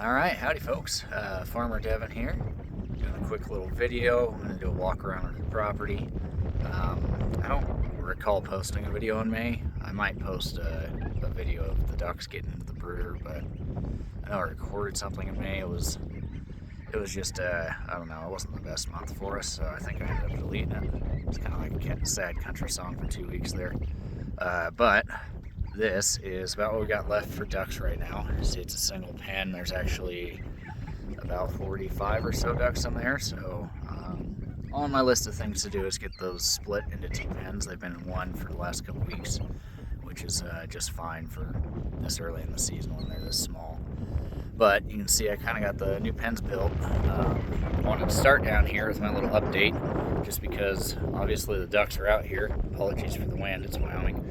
All right, howdy folks. Farmer Devin here, doing a quick little video. I'm going to do a walk around the property. I don't recall posting a video in May. I might post a video of the ducks getting into the brooder, but I know I recorded something in May. It was just, I don't know, it wasn't the best month for us, so I think I ended up deleting it. It's kind of like a sad country song for 2 weeks there. But this is about what we got left for ducks right now. See, it's a single pen. There's actually about 45 or so ducks in there, so on my list of things to do is get those split into 2 pens. They've been in one for the last couple weeks, which is just fine for this early in the season when they're this small. But you can see I kind of got the new pens built. I wanted to start down here with my little update, just because obviously the ducks are out here. Apologies for the wind, it's Wyoming.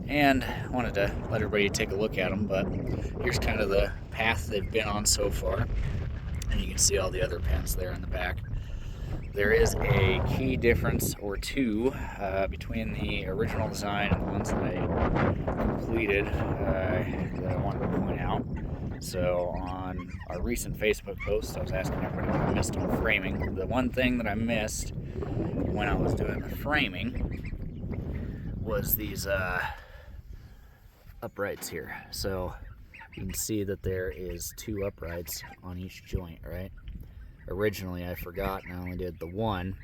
And wanted to let everybody take a look at them, but here's kind of the path they've been on so far. And you can see all the other pens there in the back. There is a key difference or two between the original design and the ones that I completed that I wanted to point out. So on our recent Facebook post, I was asking everybody what I missed on framing. The one thing that I missed when I was doing the framing was these uprights here. So you can see that there is 2 uprights on each joint, right? Originally I forgot and I only did the one,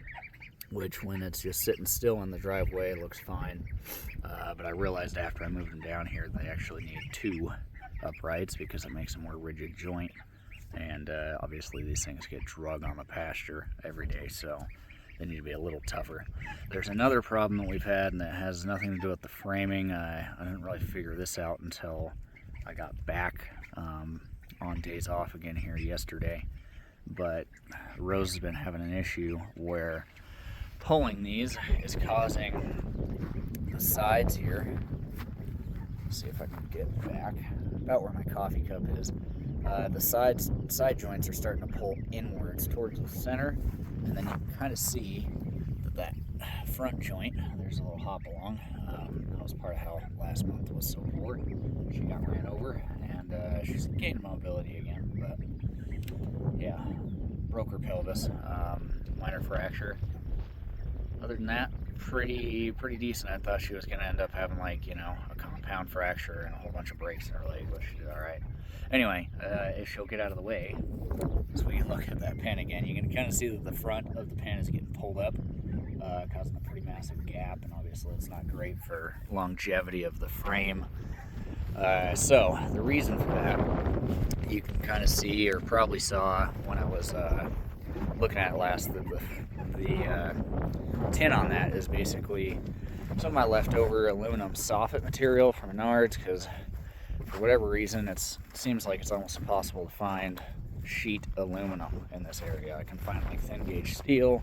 which when it's just sitting still in the driveway looks fine. But I realized after I moved them down here they actually need 2 uprights because it makes a more rigid joint. And obviously these things get drug on the pasture every day, so they need to be a little tougher. There's another problem that we've had, and that has nothing to do with the framing. I didn't really figure this out until I got back on days off again here yesterday. But Rose has been having an issue where pulling these is causing the sides here. Let's see if I can get back about where my coffee cup is. The side joints are starting to pull inwards towards the center, and then you can kind of see that front joint, there's a little hop along. That was part of how last month was so poor. She got ran over, and she's gaining mobility again, but yeah, broke her pelvis, minor fracture. Other than that, pretty decent. I thought she was going to end up having, like, a compound fracture and a whole bunch of breaks in her leg, but she did all right. Anyway, if she'll get out of the way, so we can look at that pen again, you can kind of see that the front of the pen is getting pulled up, causing a pretty massive gap, and obviously it's not great for longevity of the frame. So the reason for that, you can kind of see, or probably saw when I was looking at it last, that the tin on that is basically some of my leftover aluminum soffit material from Menards, because for whatever reason it seems like it's almost impossible to find sheet aluminum in this area. I can find like thin gauge steel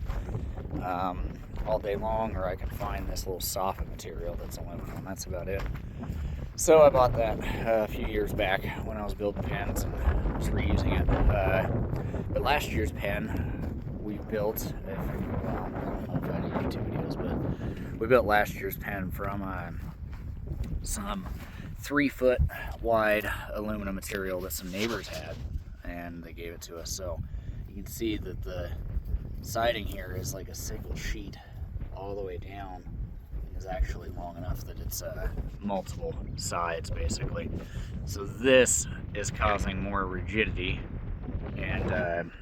all day long, or I can find this little soffit material that's aluminum. That's about it. So I bought that a few years back when I was building pens and was reusing it. But last year's pen we built, I don't know if I had any YouTube videos, but we built last year's pen from some 3-foot wide aluminum material that some neighbors had, and they gave it to us. So you can see that the siding here is like a single sheet all the way down, and is actually long enough that it's multiple sides basically. So this is causing more rigidity, and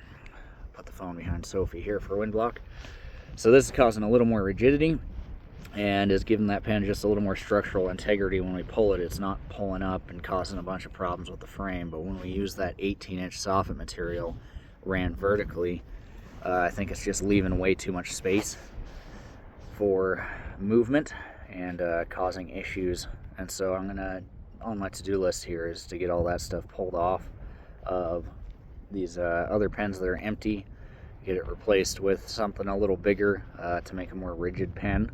put the phone behind Sophie here for wind block. So this is causing a little more rigidity and is giving that pen just a little more structural integrity. When we pull it, it's not pulling up and causing a bunch of problems with the frame. But when we use that 18-inch soffit material ran vertically, I think it's just leaving way too much space for movement and causing issues. And so I'm gonna, on my to-do list here, is to get all that stuff pulled off of these other pens that are empty, get it replaced with something a little bigger to make a more rigid pen.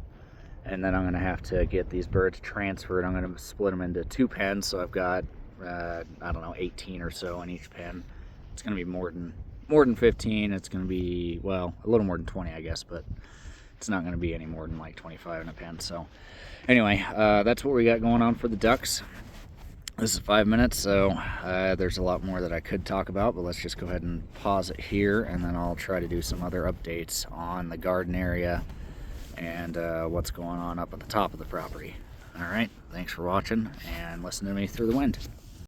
And then I'm going to have to get these birds transferred. I'm going to split them into 2 pens, so I've got I don't know, 18 or so in each pen. It's going to be more than 15. It's going to be, well, a little more than 20, I guess, but it's not going to be any more than like 25 in a pen. So anyway, that's what we got going on for the ducks. This is 5 minutes, so there's a lot more that I could talk about, but let's just go ahead and pause it here, and then I'll try to do some other updates on the garden area and what's going on up at the top of the property. All right, thanks for watching and listen to me through the wind.